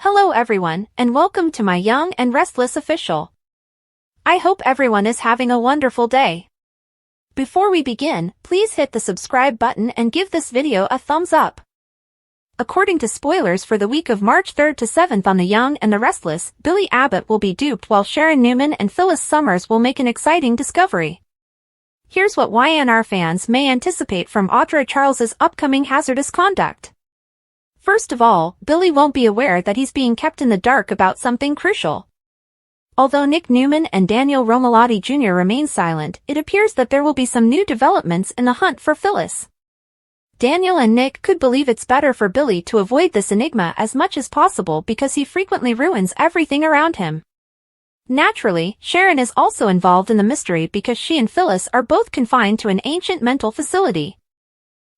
Hello everyone, and welcome to my Young and Restless official. I hope everyone is having a wonderful day. Before we begin, please hit the subscribe button and give this video a thumbs up. According to spoilers for the week of March 3rd to 7th on The Young and the Restless, Billy Abbott will be duped while Sharon Newman and Phyllis Summers will make an exciting discovery. Here's what YNR fans may anticipate from Audra Charles's upcoming hazardous conduct. First of all, Billy won't be aware that he's being kept in the dark about something crucial. Although Nick Newman and Daniel Romalotti Jr. remain silent, it appears that there will be some new developments in the hunt for Phyllis. Daniel and Nick could believe it's better for Billy to avoid this enigma as much as possible because he frequently ruins everything around him. Naturally, Sharon is also involved in the mystery because she and Phyllis are both confined to an ancient mental facility.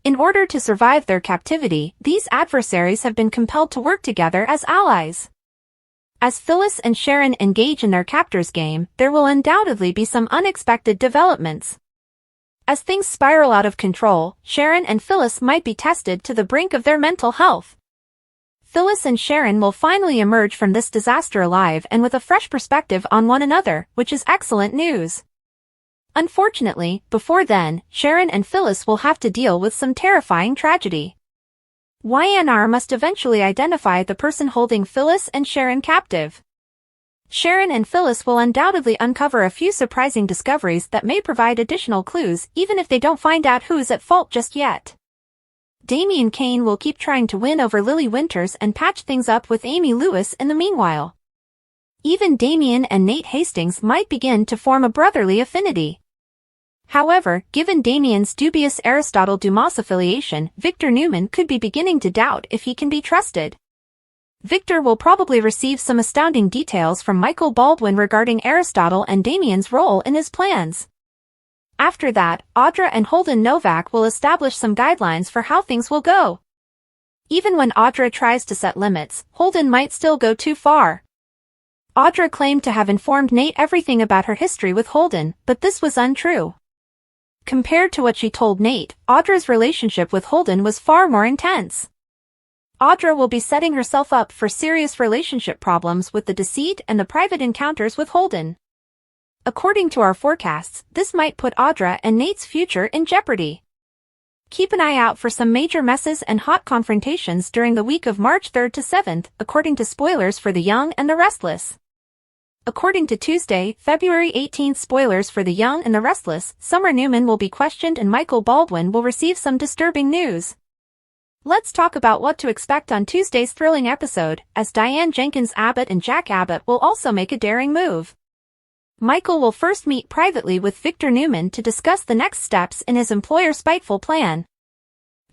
In order to survive their captivity, these adversaries have been compelled to work together as allies. As Phyllis and Sharon engage in their captor's game, there will undoubtedly be some unexpected developments. As things spiral out of control, Sharon and Phyllis might be tested to the brink of their mental health. Phyllis and Sharon will finally emerge from this disaster alive and with a fresh perspective on one another, which is excellent news. Unfortunately, before then, Sharon and Phyllis will have to deal with some terrifying tragedy. YNR must eventually identify the person holding Phyllis and Sharon captive. Sharon and Phyllis will undoubtedly uncover a few surprising discoveries that may provide additional clues even if they don't find out who is at fault just yet. Damian Kane will keep trying to win over Lily Winters and patch things up with Amy Lewis in the meanwhile. Even Damian and Nate Hastings might begin to form a brotherly affinity. However, given Damian's dubious Aristotle Dumas affiliation, Victor Newman could be beginning to doubt if he can be trusted. Victor will probably receive some astounding details from Michael Baldwin regarding Aristotle and Damian's role in his plans. After that, Audra and Holden Novak will establish some guidelines for how things will go. Even when Audra tries to set limits, Holden might still go too far. Audra claimed to have informed Nate everything about her history with Holden, but this was untrue. Compared to what she told Nate, Audra's relationship with Holden was far more intense. Audra will be setting herself up for serious relationship problems with the deceit and the private encounters with Holden. According to our forecasts, this might put Audra and Nate's future in jeopardy. Keep an eye out for some major messes and hot confrontations during the week of March 3rd to 7th, according to spoilers for The Young and the Restless. According to Tuesday, February 18th spoilers for The Young and the Restless, Summer Newman will be questioned and Michael Baldwin will receive some disturbing news. Let's talk about what to expect on Tuesday's thrilling episode, as Diane Jenkins Abbott and Jack Abbott will also make a daring move. Michael will first meet privately with Victor Newman to discuss the next steps in his employer's spiteful plan.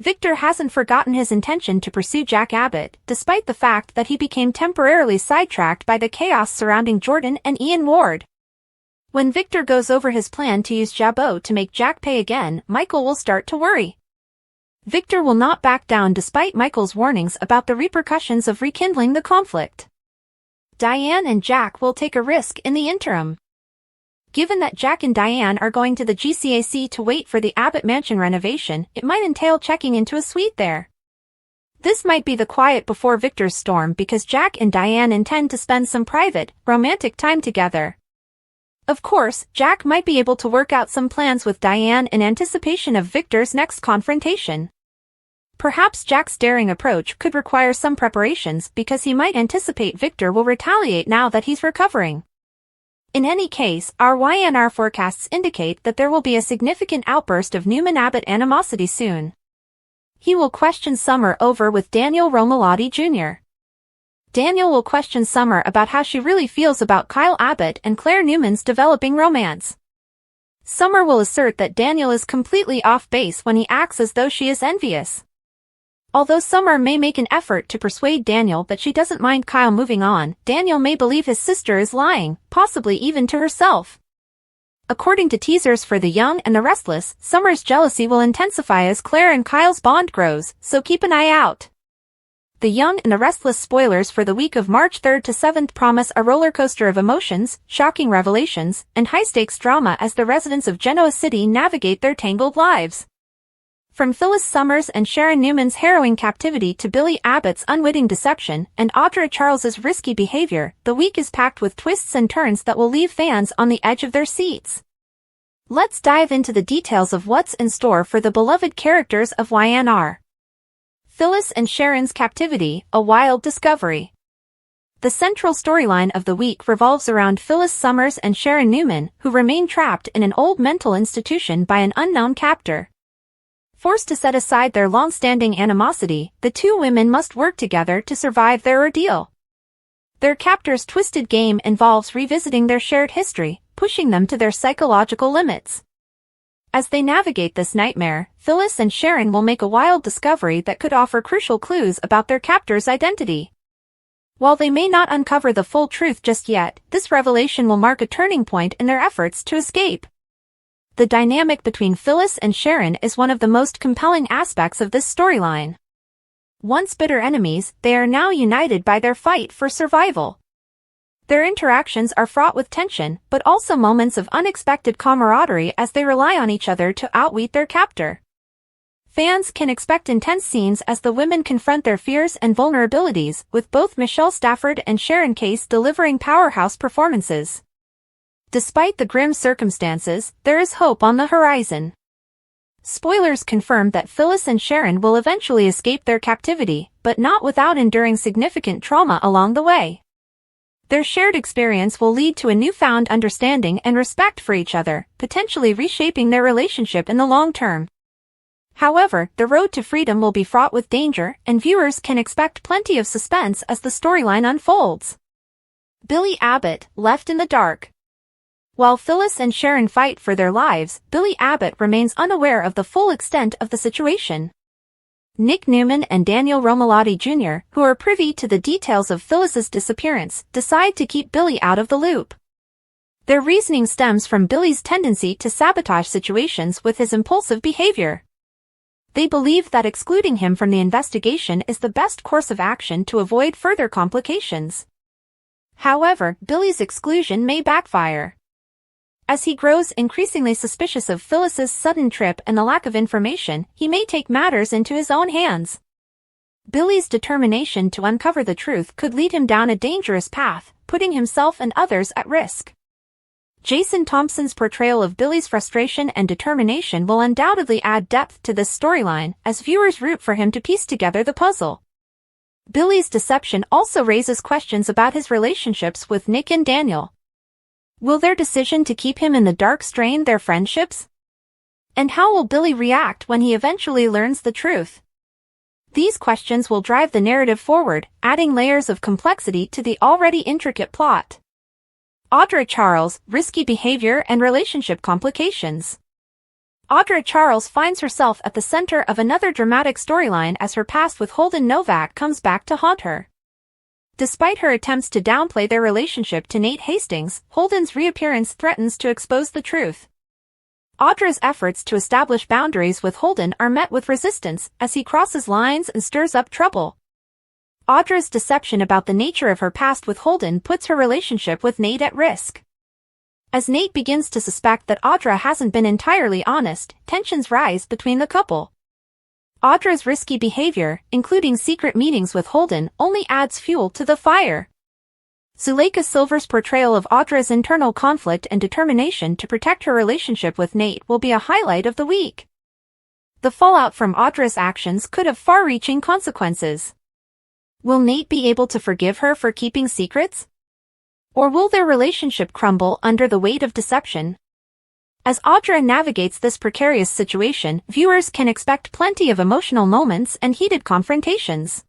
Victor hasn't forgotten his intention to pursue Jack Abbott, despite the fact that he became temporarily sidetracked by the chaos surrounding Jordan and Ian Ward. When Victor goes over his plan to use Jabot to make Jack pay again, Michael will start to worry. Victor will not back down despite Michael's warnings about the repercussions of rekindling the conflict. Diane and Jack will take a risk in the interim. Given that Jack and Diane are going to the GCAC to wait for the Abbott Mansion renovation, it might entail checking into a suite there. This might be the quiet before Victor's storm because Jack and Diane intend to spend some private, romantic time together. Of course, Jack might be able to work out some plans with Diane in anticipation of Victor's next confrontation. Perhaps Jack's daring approach could require some preparations because he might anticipate Victor will retaliate now that he's recovering. In any case, our YNR forecasts indicate that there will be a significant outburst of Newman-Abbott animosity soon. He will question Summer over with Daniel Romalotti Jr. Daniel will question Summer about how she really feels about Kyle Abbott and Claire Newman's developing romance. Summer will assert that Daniel is completely off base when he acts as though she is envious. Although Summer may make an effort to persuade Daniel that she doesn't mind Kyle moving on, Daniel may believe his sister is lying, possibly even to herself. According to teasers for The Young and the Restless, Summer's jealousy will intensify as Claire and Kyle's bond grows, so keep an eye out. The Young and the Restless spoilers for the week of March 3rd to 7th promise a roller coaster of emotions, shocking revelations, and high-stakes drama as the residents of Genoa City navigate their tangled lives. From Phyllis Summers and Sharon Newman's harrowing captivity to Billy Abbott's unwitting deception and Audra Charles's risky behavior, the week is packed with twists and turns that will leave fans on the edge of their seats. Let's dive into the details of what's in store for the beloved characters of YNR. Phyllis and Sharon's captivity, a wild discovery. The central storyline of the week revolves around Phyllis Summers and Sharon Newman, who remain trapped in an old mental institution by an unknown captor. Forced to set aside their long-standing animosity, the two women must work together to survive their ordeal. Their captor's twisted game involves revisiting their shared history, pushing them to their psychological limits. As they navigate this nightmare, Phyllis and Sharon will make a wild discovery that could offer crucial clues about their captor's identity. While they may not uncover the full truth just yet, this revelation will mark a turning point in their efforts to escape. The dynamic between Phyllis and Sharon is one of the most compelling aspects of this storyline. Once bitter enemies, they are now united by their fight for survival. Their interactions are fraught with tension, but also moments of unexpected camaraderie as they rely on each other to outwit their captor. Fans can expect intense scenes as the women confront their fears and vulnerabilities, with both Michelle Stafford and Sharon Case delivering powerhouse performances. Despite the grim circumstances, there is hope on the horizon. Spoilers confirm that Phyllis and Sharon will eventually escape their captivity, but not without enduring significant trauma along the way. Their shared experience will lead to a newfound understanding and respect for each other, potentially reshaping their relationship in the long term. However, the road to freedom will be fraught with danger, and viewers can expect plenty of suspense as the storyline unfolds. Billy Abbott, left in the dark. While Phyllis and Sharon fight for their lives, Billy Abbott remains unaware of the full extent of the situation. Nick Newman and Daniel Romalotti Jr., who are privy to the details of Phyllis's disappearance, decide to keep Billy out of the loop. Their reasoning stems from Billy's tendency to sabotage situations with his impulsive behavior. They believe that excluding him from the investigation is the best course of action to avoid further complications. However, Billy's exclusion may backfire. As he grows increasingly suspicious of Phyllis's sudden trip and the lack of information, he may take matters into his own hands. Billy's determination to uncover the truth could lead him down a dangerous path, putting himself and others at risk. Jason Thompson's portrayal of Billy's frustration and determination will undoubtedly add depth to this storyline, as viewers root for him to piece together the puzzle. Billy's deception also raises questions about his relationships with Nick and Daniel. Will their decision to keep him in the dark strain their friendships? And how will Billy react when he eventually learns the truth? These questions will drive the narrative forward, adding layers of complexity to the already intricate plot. Audra Charles, risky behavior and relationship complications. Audra Charles finds herself at the center of another dramatic storyline as her past with Holden Novak comes back to haunt her. Despite her attempts to downplay their relationship to Nate Hastings, Holden's reappearance threatens to expose the truth. Audra's efforts to establish boundaries with Holden are met with resistance as he crosses lines and stirs up trouble. Audra's deception about the nature of her past with Holden puts her relationship with Nate at risk. As Nate begins to suspect that Audra hasn't been entirely honest, tensions rise between the couple. Audra's risky behavior, including secret meetings with Holden, only adds fuel to the fire. Zuleika Silver's portrayal of Audra's internal conflict and determination to protect her relationship with Nate will be a highlight of the week. The fallout from Audra's actions could have far-reaching consequences. Will Nate be able to forgive her for keeping secrets? Or will their relationship crumble under the weight of deception? As Audra navigates this precarious situation, viewers can expect plenty of emotional moments and heated confrontations.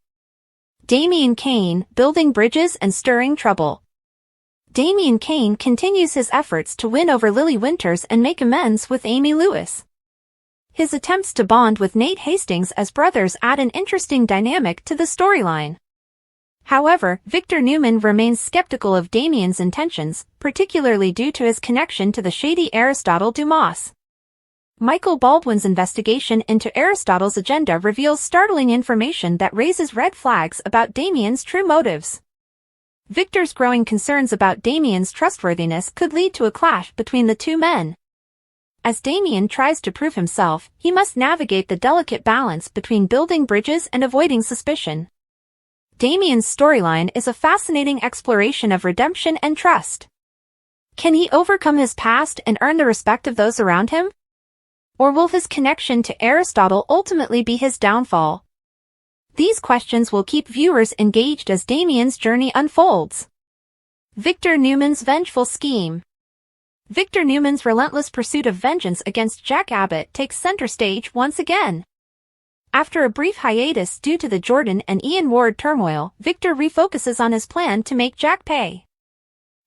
Damian Kane, building bridges and stirring trouble. Damian Kane continues his efforts to win over Lily Winters and make amends with Amy Lewis. His attempts to bond with Nate Hastings as brothers add an interesting dynamic to the storyline. However, Victor Newman remains skeptical of Damian's intentions, particularly due to his connection to the shady Aristotle Dumas. Michael Baldwin's investigation into Aristotle's agenda reveals startling information that raises red flags about Damian's true motives. Victor's growing concerns about Damian's trustworthiness could lead to a clash between the two men. As Damien tries to prove himself, he must navigate the delicate balance between building bridges and avoiding suspicion. Damien's storyline is a fascinating exploration of redemption and trust. Can he overcome his past and earn the respect of those around him? Or will his connection to Aristotle ultimately be his downfall? These questions will keep viewers engaged as Damien's journey unfolds. Victor Newman's vengeful scheme. Victor Newman's relentless pursuit of vengeance against Jack Abbott takes center stage once again. After a brief hiatus due to the Jordan and Ian Ward turmoil, Victor refocuses on his plan to make Jack pay.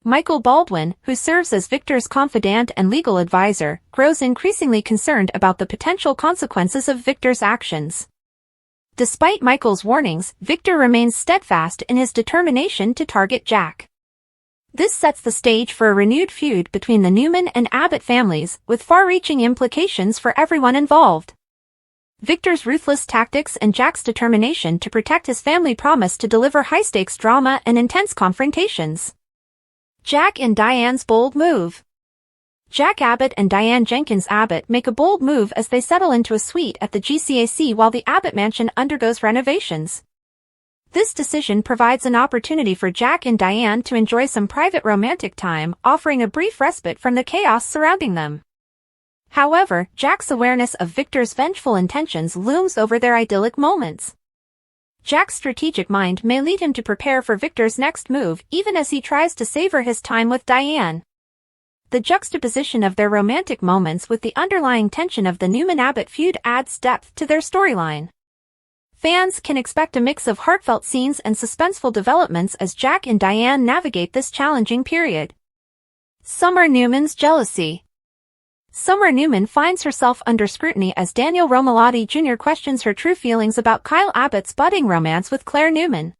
Michael Baldwin, who serves as Victor's confidant and legal advisor, grows increasingly concerned about the potential consequences of Victor's actions. Despite Michael's warnings, Victor remains steadfast in his determination to target Jack. This sets the stage for a renewed feud between the Newman and Abbott families, with far-reaching implications for everyone involved. Victor's ruthless tactics and Jack's determination to protect his family promise to deliver high-stakes drama and intense confrontations. Jack and Diane's bold move. Jack Abbott and Diane Jenkins Abbott make a bold move as they settle into a suite at the GCAC while the Abbott mansion undergoes renovations. This decision provides an opportunity for Jack and Diane to enjoy some private romantic time, offering a brief respite from the chaos surrounding them. However, Jack's awareness of Victor's vengeful intentions looms over their idyllic moments. Jack's strategic mind may lead him to prepare for Victor's next move, even as he tries to savor his time with Diane. The juxtaposition of their romantic moments with the underlying tension of the Newman-Abbott feud adds depth to their storyline. Fans can expect a mix of heartfelt scenes and suspenseful developments as Jack and Diane navigate this challenging period. Summer Newman's jealousy. Summer Newman finds herself under scrutiny as Daniel Romalotti Jr. questions her true feelings about Kyle Abbott's budding romance with Claire Newman.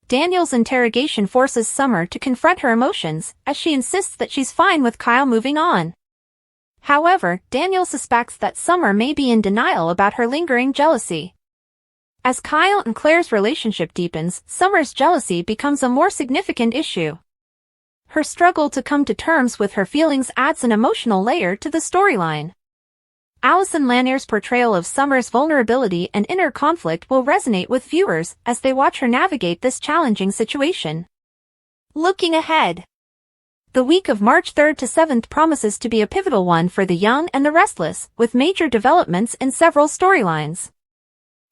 Daniel's interrogation forces Summer to confront her emotions, as she insists that she's fine with Kyle moving on. However, Daniel suspects that Summer may be in denial about her lingering jealousy. As Kyle and Claire's relationship deepens, Summer's jealousy becomes a more significant issue. Her struggle to come to terms with her feelings adds an emotional layer to the storyline. Allison Lanier's portrayal of Summer's vulnerability and inner conflict will resonate with viewers as they watch her navigate this challenging situation. Looking ahead. The week of March 3rd to 7th promises to be a pivotal one for the young and the restless, with major developments in several storylines.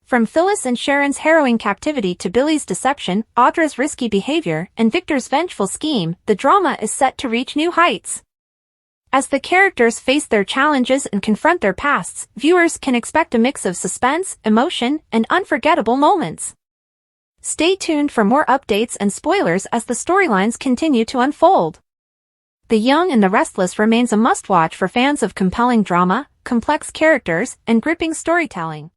From Phyllis and Sharon's harrowing captivity to Billy's deception, Audra's risky behavior, and Victor's vengeful scheme, the drama is set to reach new heights. As the characters face their challenges and confront their pasts, viewers can expect a mix of suspense, emotion, and unforgettable moments. Stay tuned for more updates and spoilers as the storylines continue to unfold. The Young and the Restless remains a must-watch for fans of compelling drama, complex characters, and gripping storytelling.